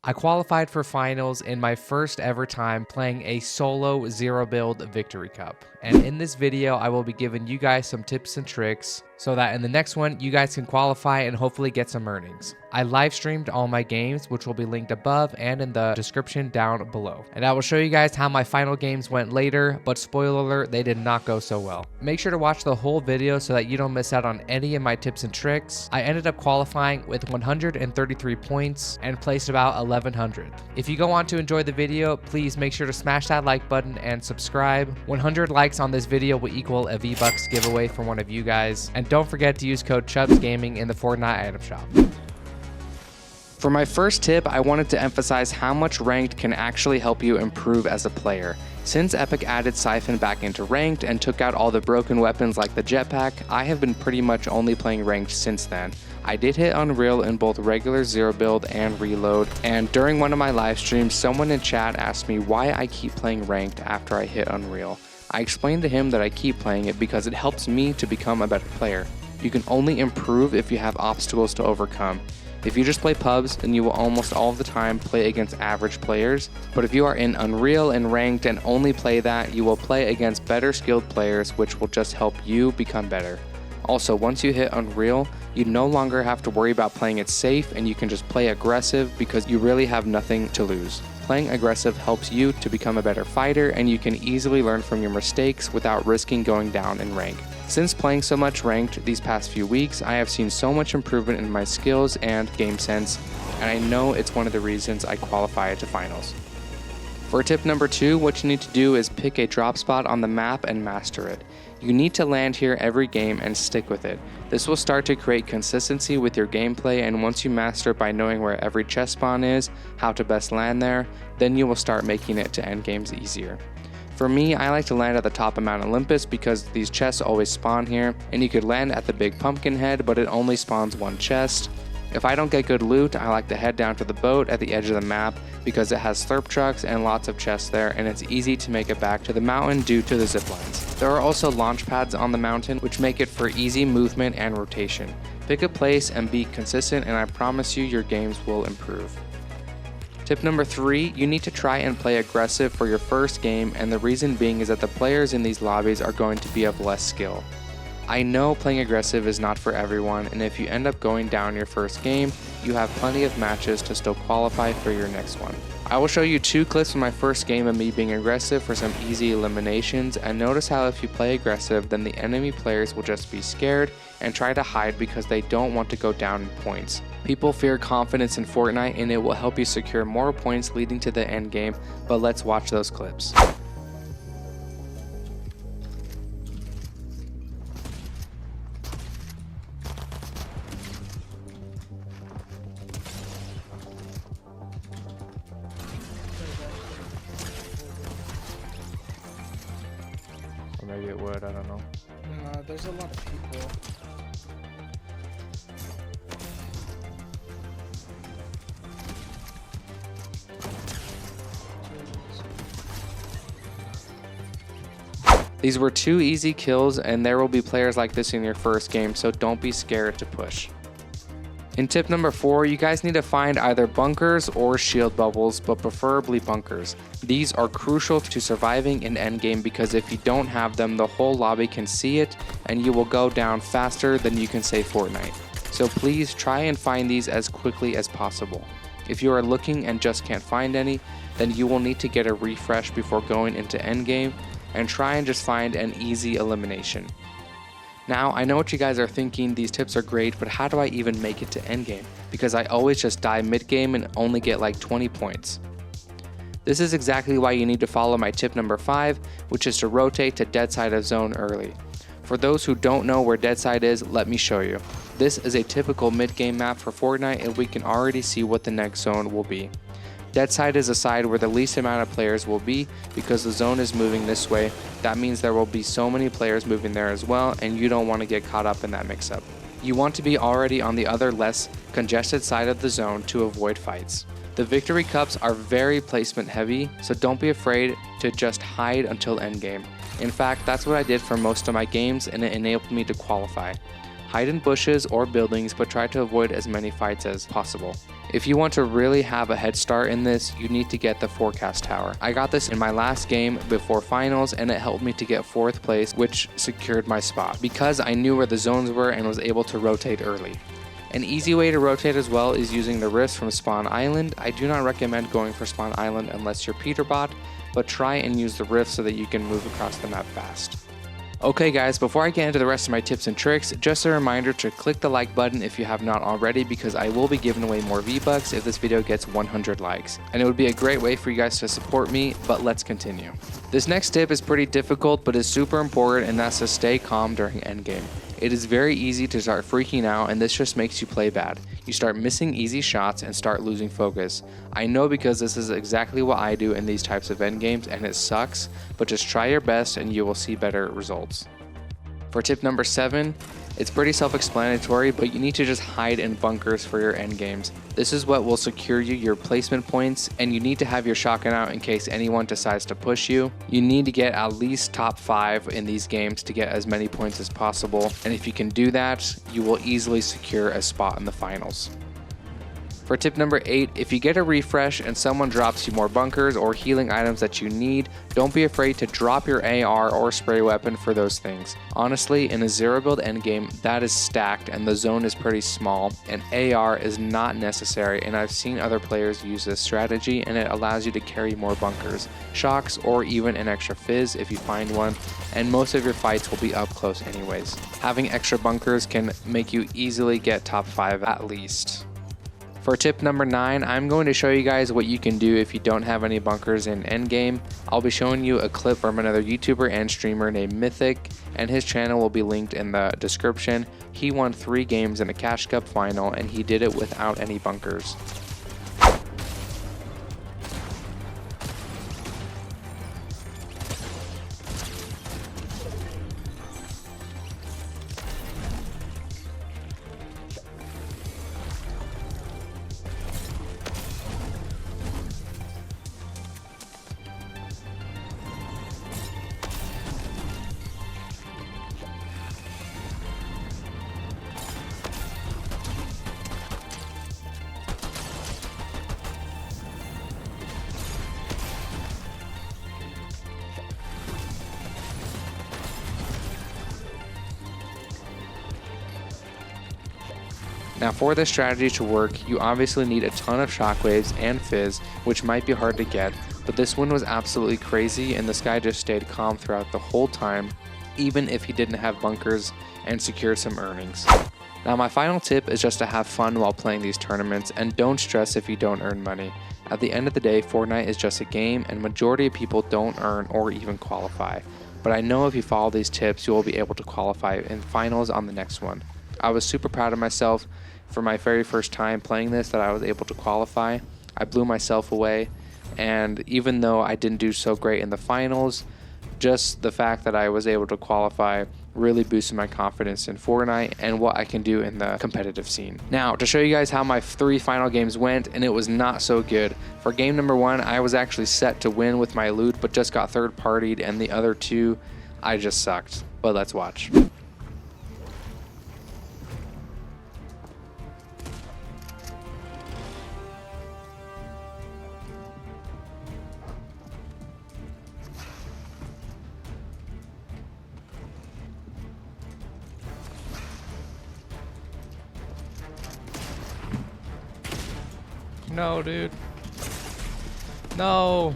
I qualified for finals in my first ever time playing a solo zero build victory cup. And in this video, I will be giving you guys some tips and tricks so that in the next one, you guys can qualify and hopefully get some earnings. I live streamed all my games, which will be linked above and in the description down below. And I will show you guys how my final games went later, but spoiler alert, they did not go so well. Make sure to watch the whole video so that you don't miss out on any of my tips and tricks. I ended up qualifying with 133 points and placed about 1100. If you go on to enjoy the video, please make sure to smash that like button and subscribe. 100 likes on this video will equal a VBUCKS giveaway for one of you guys. And don't forget to use code CHUBSGAMING in the Fortnite item shop. For my first tip, I wanted to emphasize how much ranked can actually help you improve as a player. Since Epic added Siphon back into ranked and took out all the broken weapons like the jetpack, I have been pretty much only playing ranked since then. I did hit Unreal in both regular zero build and reload, and during one of my live streams, someone in chat asked me why I keep playing ranked after I hit Unreal. I explained to him that I keep playing it because it helps me to become a better player. You can only improve if you have obstacles to overcome. If you just play pubs, then you will almost all of the time play against average players, but if you are in Unreal and ranked and only play that, you will play against better skilled players, which will just help you become better. Also, once you hit Unreal, you no longer have to worry about playing it safe and you can just play aggressive because you really have nothing to lose. Playing aggressive helps you to become a better fighter and you can easily learn from your mistakes without risking going down in rank. Since playing so much ranked these past few weeks, I have seen so much improvement in my skills and game sense, and I know it's one of the reasons I qualify to finals. For tip number 2, what you need to do is pick a drop spot on the map and master it. You need to land here every game and stick with it. This will start to create consistency with your gameplay, and once you master by knowing where every chest spawn is, how to best land there, then you will start making it to endgames easier. For me, I like to land at the top of Mount Olympus because these chests always spawn here, and you could land at the big pumpkin head, but it only spawns one chest. If I don't get good loot, I like to head down to the boat at the edge of the map because it has slurp trucks and lots of chests there, and it's easy to make it back to the mountain due to the zip lines. There are also launch pads on the mountain which make it for easy movement and rotation. Pick a place and be consistent, and I promise you your games will improve. Tip number 3, you need to try and play aggressive for your first game, and the reason being is that the players in these lobbies are going to be of less skill. I know playing aggressive is not for everyone, and if you end up going down your first game, you have plenty of matches to still qualify for your next one. I will show you 2 clips from my first game of me being aggressive for some easy eliminations, and notice how if you play aggressive, then the enemy players will just be scared and try to hide because they don't want to go down in points. People fear confidence in Fortnite, and it will help you secure more points leading to the end game, but let's watch those clips. Or maybe it would, I don't know. There's a lot of people. These were 2 easy kills, and there will be players like this in your first game, so don't be scared to push. In tip number 4, you guys need to find either bunkers or shield bubbles, but preferably bunkers. These are crucial to surviving in endgame because if you don't have them, the whole lobby can see it and you will go down faster than you can save Fortnite. So please try and find these as quickly as possible. If you are looking and just can't find any, then you will need to get a refresh before going into endgame and try and just find an easy elimination. Now, I know what you guys are thinking, these tips are great, but how do I even make it to endgame? Because I always just die mid-game and only get like 20 points. This is exactly why you need to follow my tip number 5, which is to rotate to Deadside of zone early. For those who don't know where Deadside is, let me show you. This is a typical mid-game map for Fortnite, and we can already see what the next zone will be. Deadside is a side where the least amount of players will be because the zone is moving this way. That means there will be so many players moving there as well, and you don't want to get caught up in that mix-up. You want to be already on the other less congested side of the zone to avoid fights. The victory cups are very placement heavy, so don't be afraid to just hide until endgame. In fact, that's what I did for most of my games, and it enabled me to qualify. Hide in bushes or buildings, but try to avoid as many fights as possible. If you want to really have a head start in this, you need to get the forecast tower. I got this in my last game before finals and it helped me to get 4th place, which secured my spot because I knew where the zones were and was able to rotate early. An easy way to rotate as well is using the rifts from Spawn Island. I do not recommend going for Spawn Island unless you're Peterbot, but try and use the rift so that you can move across the map fast. Okay guys, before I get into the rest of my tips and tricks, just a reminder to click the like button if you have not already, because I will be giving away more V-Bucks if this video gets 100 likes. And it would be a great way for you guys to support me, but let's continue. This next tip is pretty difficult, but is super important, and that's to stay calm during endgame. It is very easy to start freaking out, and this just makes you play bad. You start missing easy shots and start losing focus. I know because this is exactly what I do in these types of endgames, and it sucks, but just try your best and you will see better results. For tip number 7, it's pretty self-explanatory, but you need to just hide in bunkers for your endgames. This is what will secure you your placement points, and you need to have your shotgun out in case anyone decides to push you. You need to get at least top 5 in these games to get as many points as possible, and if you can do that, you will easily secure a spot in the finals. For tip number 8, if you get a refresh and someone drops you more bunkers or healing items that you need, don't be afraid to drop your AR or spray weapon for those things. Honestly, in a 0 build endgame, that is stacked and the zone is pretty small, and AR is not necessary, and I've seen other players use this strategy and it allows you to carry more bunkers, shocks, or even an extra fizz if you find one, and most of your fights will be up close anyways. Having extra bunkers can make you easily get top 5 at least. For tip number 9, I'm going to show you guys what you can do if you don't have any bunkers in endgame. I'll be showing you a clip from another YouTuber and streamer named Mythic, and his channel will be linked in the description. He won 3 games in a Cash Cup final, and he did it without any bunkers. Now for this strategy to work, you obviously need a ton of shockwaves and fizz, which might be hard to get, but this one was absolutely crazy and this guy just stayed calm throughout the whole time, even if he didn't have bunkers, and secured some earnings. Now my final tip is just to have fun while playing these tournaments, and don't stress if you don't earn money. At the end of the day, Fortnite is just a game, and majority of people don't earn or even qualify. But I know if you follow these tips, you will be able to qualify in finals on the next one. I was super proud of myself for my very first time playing this, that I was able to qualify. I blew myself away, and even though I didn't do so great in the finals, just the fact that I was able to qualify really boosted my confidence in Fortnite and what I can do in the competitive scene. Now, to show you guys how my 3 final games went, and it was not so good. For game number 1, I was actually set to win with my loot, but just got third-partied, and the other 2, I just sucked. But let's watch. No, dude. No.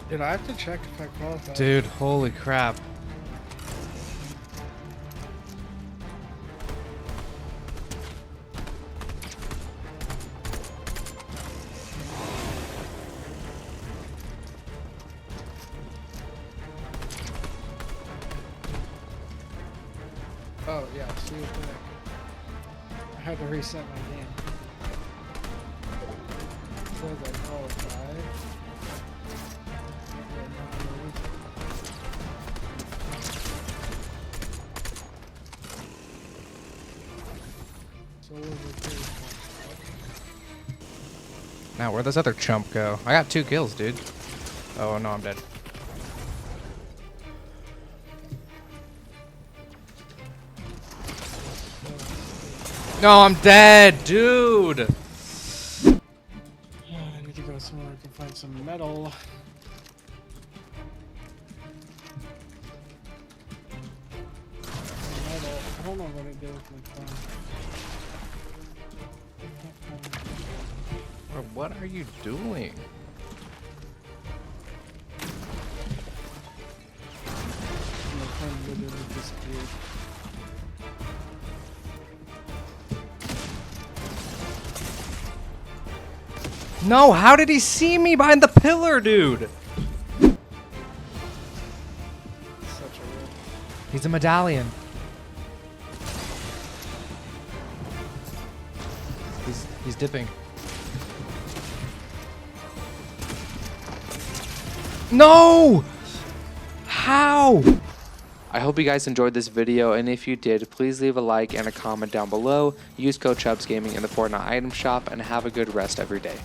Dude, I have to check if I qualify. Dude, holy crap. Oh, yeah, see you back. I had to reset my game. So I qualified. Solo Victory Cup. Now, where'd this other chump go? I got 2 kills, dude. Oh no, I'm dead. No, I'm dead, dude. I need to go somewhere I can find some metal. Metal. I don't know what I did with my phone. Bro, what are you doing? My phone literally disappeared. No, how did he see me behind the pillar, dude? Such a rip. He's a medallion. He's dipping. No! How? I hope you guys enjoyed this video, and if you did, please leave a like and a comment down below. Use code CHUBSGaming in the Fortnite item shop, and have a good rest every day.